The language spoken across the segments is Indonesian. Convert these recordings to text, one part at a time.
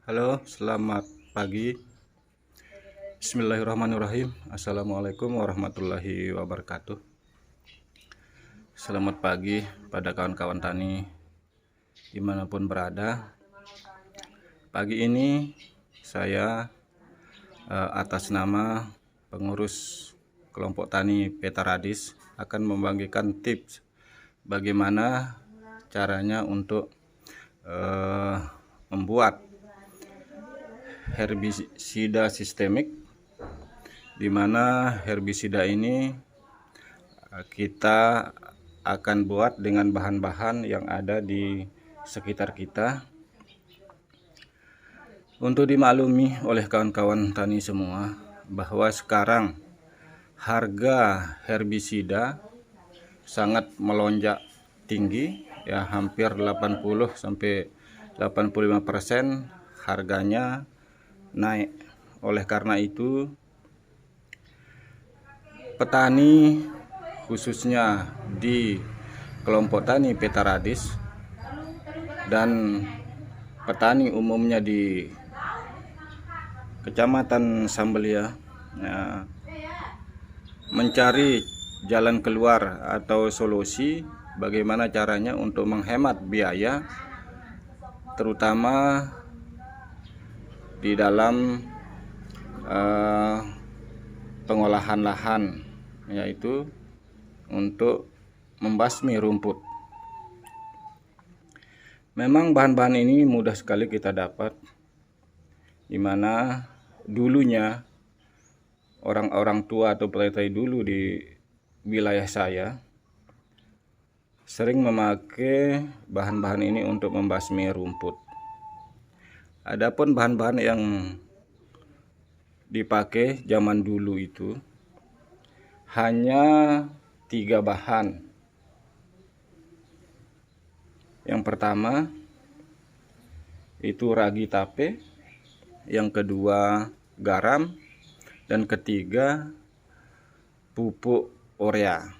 Halo, selamat pagi. Bismillahirrahmanirrahim. Assalamualaikum warahmatullahi wabarakatuh. Selamat pagi pada kawan-kawan tani dimanapun berada. Pagi ini saya atas nama pengurus kelompok tani Petaradis akan membagikan tips bagaimana caranya untuk membuat herbisida sistemik, di mana herbisida ini kita akan buat dengan bahan-bahan yang ada di sekitar kita. Untuk dimaklumi oleh kawan-kawan tani semua bahwa sekarang harga herbisida sangat melonjak tinggi, ya, hampir 80-85% harganya naik. Oleh karena itu petani khususnya di kelompok tani Petaradis dan petani umumnya di Kecamatan Sambelia mencari jalan keluar atau solusi bagaimana caranya untuk menghemat biaya, terutama di dalam pengolahan lahan, yaitu untuk membasmi rumput. Memang bahan-bahan ini mudah sekali kita dapat, di mana dulunya orang-orang tua atau petani dulu di wilayah saya sering memakai bahan-bahan ini untuk membasmi rumput. Adapun bahan-bahan yang dipakai zaman dulu itu hanya 3 bahan. Yang pertama itu ragi tape, yang kedua garam, dan ketiga pupuk urea.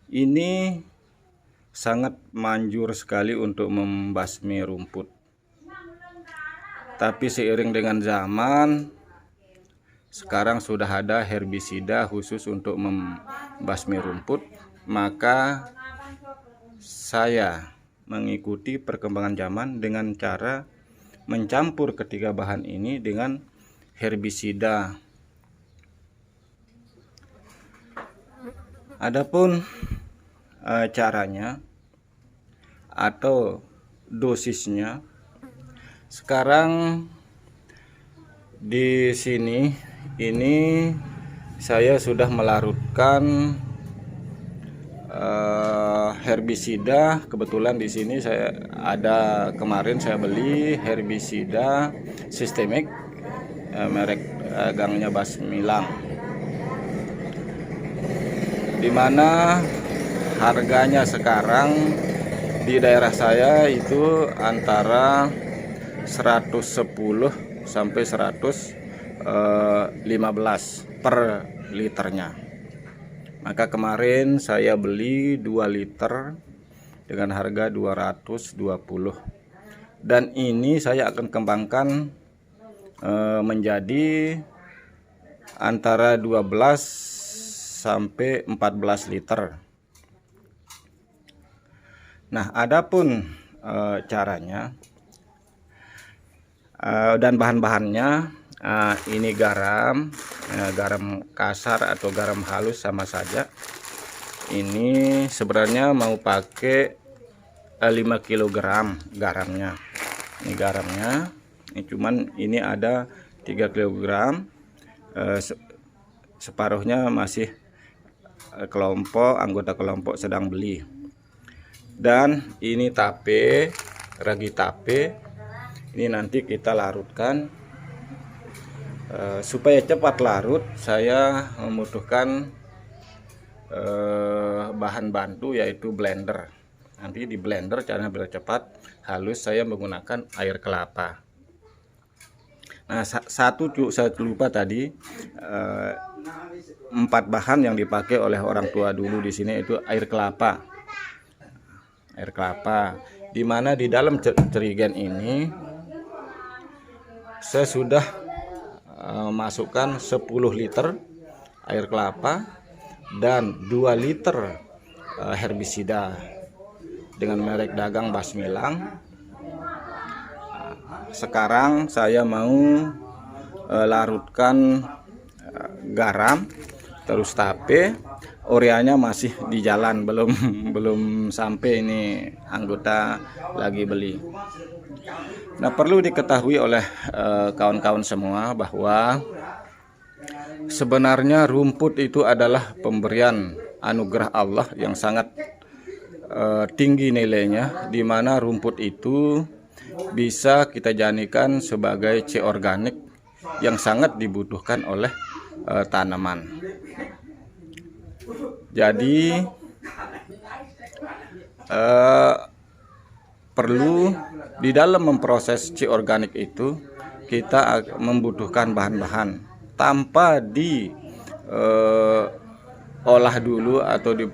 Ini sangat manjur sekali untuk membasmi rumput. Tapi seiring dengan zaman, sekarang sudah ada herbisida khusus untuk membasmi rumput, maka saya mengikuti perkembangan zaman dengan cara mencampur ketiga bahan ini dengan herbisida. Adapun caranya atau dosisnya, sekarang di sini ini saya sudah melarutkan herbisida. Kebetulan di sini saya ada, kemarin saya beli herbisida sistemik merek gangnya Basmilang, dimana harganya sekarang di daerah saya itu antara 110 sampai 115 per liternya. Maka kemarin saya beli 2 liter dengan harga 220, dan ini saya akan kembangkan menjadi antara 12 sampai 14 liter. Nah, adapun caranya dan bahan-bahannya, ini garam, garam kasar atau garam halus sama saja. Ini sebenarnya mau pakai 5 kg garamnya. Ini garamnya, ini cuman ini ada 3 kg, separuhnya masih anggota kelompok sedang beli. Dan ini tape, ragi tape. Ini nanti kita larutkan. Supaya cepat larut, saya membutuhkan bahan bantu, yaitu blender. Nanti di blender caranya biar cepat halus, saya menggunakan air kelapa. Nah, saya lupa tadi, 4 bahan yang dipakai oleh orang tua dulu di sini itu air kelapa, di mana di dalam cerigen ini saya sudah masukkan 10 liter air kelapa dan 2 liter herbisida dengan merek dagang Basmilang. Sekarang saya mau larutkan garam terus tape. Ureanya masih di jalan, belum sampai, ini anggota lagi beli. Nah, perlu diketahui oleh kawan-kawan semua bahwa sebenarnya rumput itu adalah pemberian anugerah Allah yang sangat tinggi nilainya, di mana rumput itu bisa kita jadikan sebagai C organik yang sangat dibutuhkan oleh tanaman. Jadi perlu di dalam memproses C organik itu kita membutuhkan bahan-bahan tanpa olah dulu atau di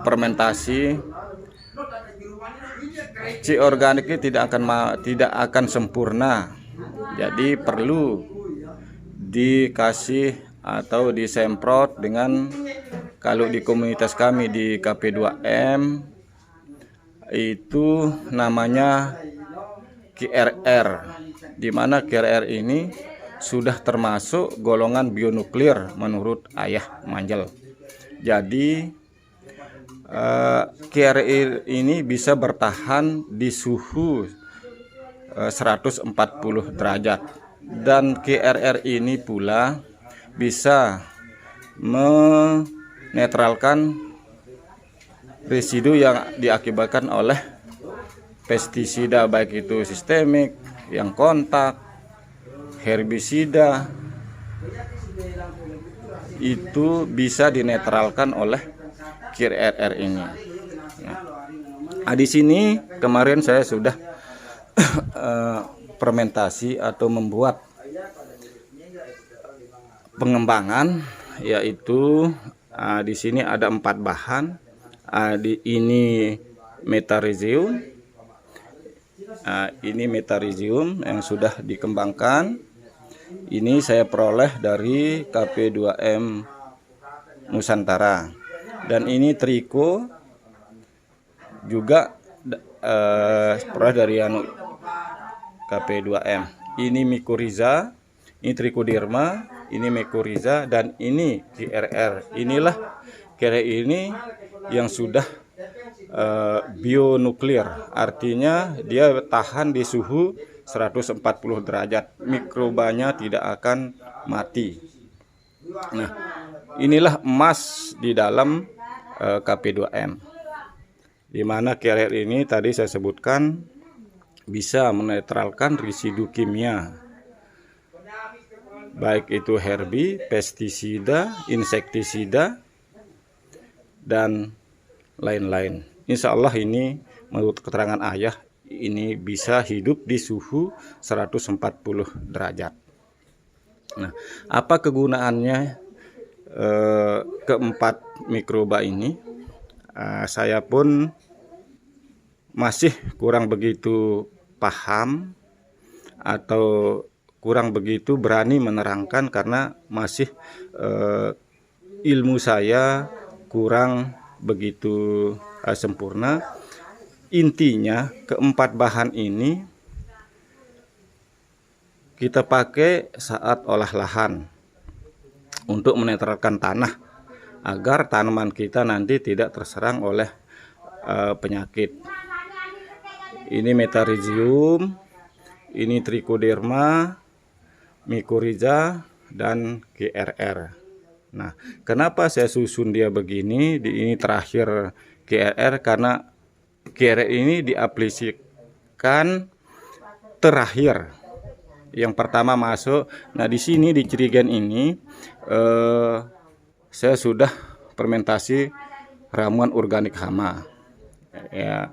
fermentasi. C organik ini tidak akan sempurna. Jadi perlu dikasih atau disemprot dengan, kalau di komunitas kami di KP2M itu namanya QRR, di mana QRR ini sudah termasuk golongan bionuklir menurut Ayah Manjel. Jadi QRR ini bisa bertahan di suhu 140 derajat, dan QRR ini pula bisa menetralkan residu yang diakibatkan oleh pestisida, baik itu sistemik, yang kontak, herbisida, itu bisa dinetralkan oleh QRR ini. Nah, di sini kemarin saya sudah fermentasi atau membuat pengembangan, yaitu di sini ada 4 bahan. Ini metarhizium, ini metarhizium yang sudah dikembangkan. Ini saya peroleh dari KP2M Nusantara, dan ini triko juga peroleh dari KP2M. Ini mycorrhiza, ini trichoderma, ini mycorrhiza, dan ini QRR. Inilah QRR ini yang sudah bionuklir, artinya dia tahan di suhu 140 derajat, mikrobanya tidak akan mati. Nah, inilah emas di dalam KP2M, di mana QRR ini tadi saya sebutkan bisa menetralkan residu kimia, baik itu herbi, pestisida, insektisida, dan lain-lain. Insya Allah ini menurut keterangan Ayah ini bisa hidup di suhu 140 derajat. Nah, apa kegunaannya keempat mikroba ini? Saya pun masih kurang begitu paham atau kurang begitu berani menerangkan, karena masih ilmu saya kurang begitu sempurna. Intinya keempat bahan ini kita pakai saat olah lahan untuk menetralkan tanah agar tanaman kita nanti tidak terserang oleh penyakit. Ini metarhizium, ini trichoderma, mycorrhiza, dan QRR. Nah, kenapa saya susun dia begini? Ini terakhir QRR karena QRR ini diaplikasikan terakhir. Yang pertama masuk. Nah, di sini di cirigen ini saya sudah fermentasi ramuan organik hama. Ya.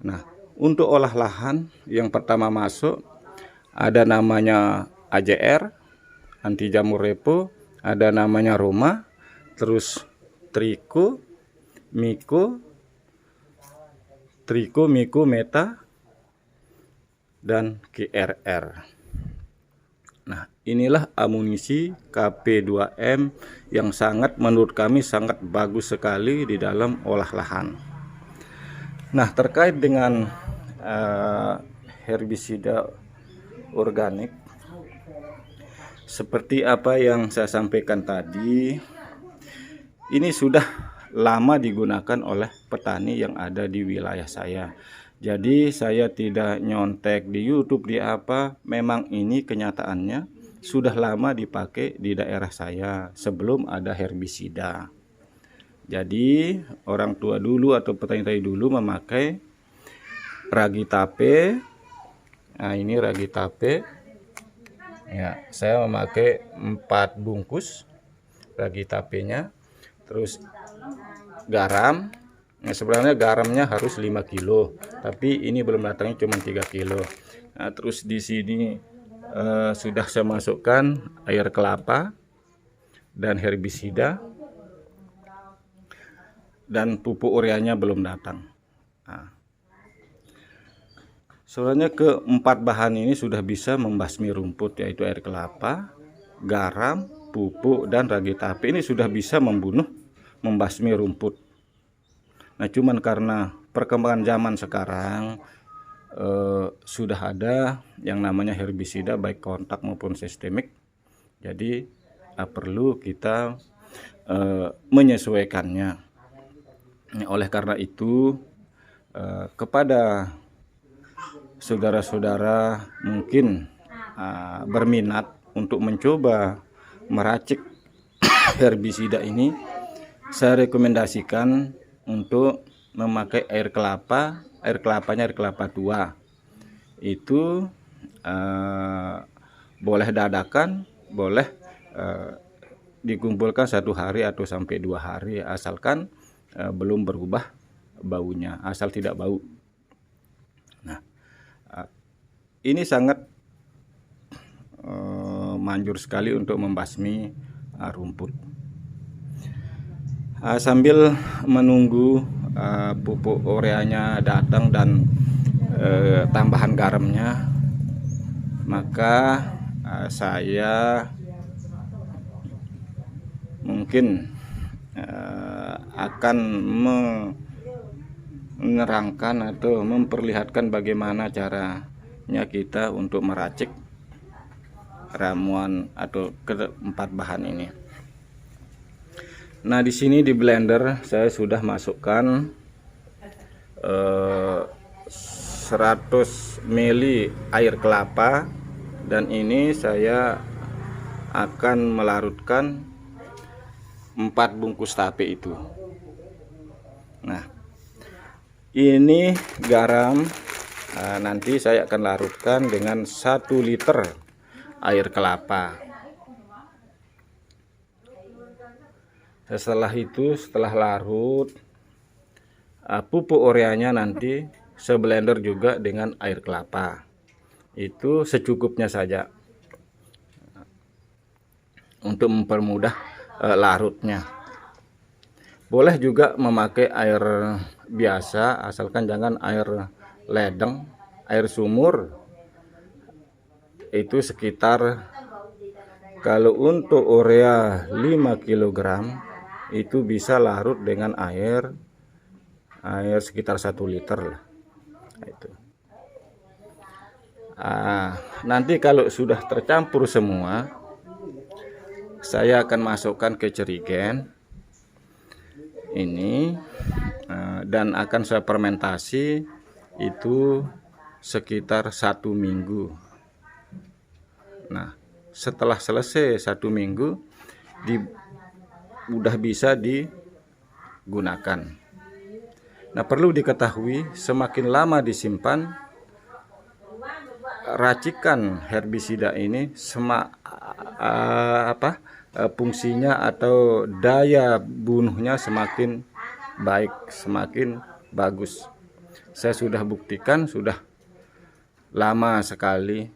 Nah, untuk olah lahan yang pertama masuk ada namanya AJR, anti jamur repo, ada namanya Roma, terus Trico, Miko, Meta, dan QRR. Nah, inilah amunisi KP2M yang menurut kami sangat bagus sekali di dalam olah lahan. Nah, terkait dengan herbisida organik, seperti apa yang saya sampaikan tadi, ini sudah lama digunakan oleh petani yang ada di wilayah saya. Jadi saya tidak nyontek di YouTube di apa, memang ini kenyataannya sudah lama dipakai di daerah saya sebelum ada herbisida. Jadi orang tua dulu atau petani dulu memakai ragi tape. Nah, ini ragi tape. Ya, saya memakai 4 bungkus ragi tapenya. Terus garam. Nah, sebenarnya garamnya harus 5 kilo, tapi ini belum datangnya cuma 3 kilo. Nah, terus di sini sudah saya masukkan air kelapa dan herbisida, dan pupuk ureanya belum datang. Nah, soalnya keempat bahan ini sudah bisa membasmi rumput, yaitu air kelapa, garam, pupuk, dan ragi tape. Ini sudah bisa membasmi rumput. Nah, cuman karena perkembangan zaman sekarang sudah ada yang namanya herbisida baik kontak maupun sistemik. Jadi perlu kita menyesuaikannya. Oleh karena itu kepada saudara-saudara mungkin berminat untuk mencoba meracik herbisida ini, saya rekomendasikan untuk memakai air kelapa. Air kelapanya air kelapa tua. Itu boleh dadakan, boleh dikumpulkan 1 hari atau sampai 2 hari, asalkan belum berubah baunya, asal tidak bau. Nah, ini sangat manjur sekali untuk membasmi rumput. Sambil menunggu pupuk ureanya datang dan tambahan garamnya, maka saya mungkin akan menerangkan atau memperlihatkan bagaimana caranya kita untuk meracik ramuan atau keempat bahan ini. Nah, di sini di blender saya sudah masukkan 100 ml air kelapa, dan ini saya akan melarutkan 4 bungkus tape itu. Nah, ini garam. Nanti saya akan larutkan dengan 1 liter air kelapa. Setelah itu, setelah larut, pupuk ureanya nanti seblender juga dengan air kelapa. Itu secukupnya saja untuk mempermudah larutnya. Boleh juga memakai air biasa, asalkan jangan air ledeng, air sumur. Itu sekitar, kalau untuk urea 5 kg itu bisa larut dengan air sekitar 1 liter lah. Itu. Nanti kalau sudah tercampur semua, saya akan masukkan ke jerigen ini dan akan saya fermentasi itu sekitar 1 minggu. Nah, setelah selesai 1 minggu udah bisa digunakan. Nah, perlu diketahui, semakin lama disimpan, racikan herbisida ini fungsinya atau daya bunuhnya semakin baik, semakin bagus. Saya sudah buktikan, sudah lama sekali.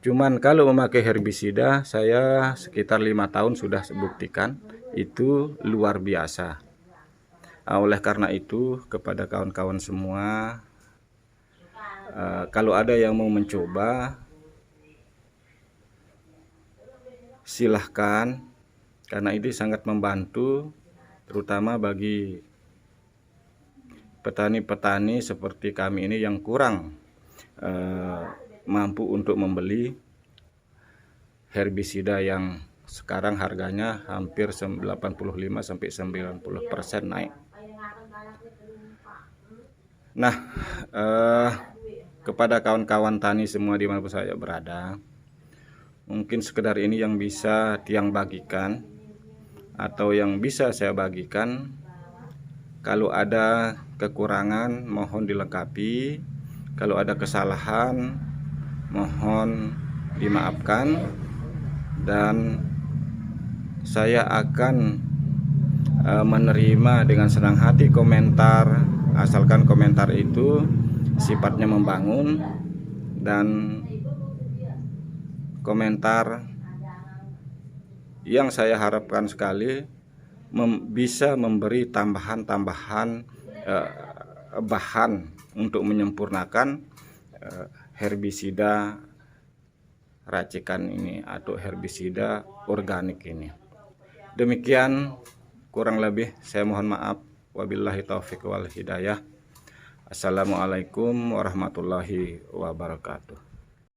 Cuman kalau memakai herbisida, saya sekitar 5 tahun sudah buktikan, itu luar biasa. Oleh karena itu, kepada kawan-kawan semua, Kalau ada yang mau mencoba, silahkan, karena ini sangat membantu terutama bagi petani-petani seperti kami ini yang kurang mampu untuk membeli herbisida yang sekarang harganya hampir 85-90% naik. Nah, kepada kawan-kawan tani semua dimanapun saya berada, mungkin sekedar ini yang bisa Tiang bagikan atau yang bisa saya bagikan. Kalau ada kekurangan mohon dilengkapi, kalau ada kesalahan mohon dimaafkan, dan saya akan menerima dengan senang hati komentar, asalkan komentar itu sifatnya membangun dan komentar yang saya harapkan sekali bisa memberi tambahan-tambahan bahan untuk menyempurnakan herbisida racikan ini atau herbisida organik ini. Demikian kurang lebih, saya mohon maaf. Wabillahi taufiq wal hidayah. Assalamualaikum warahmatullahi wabarakatuh.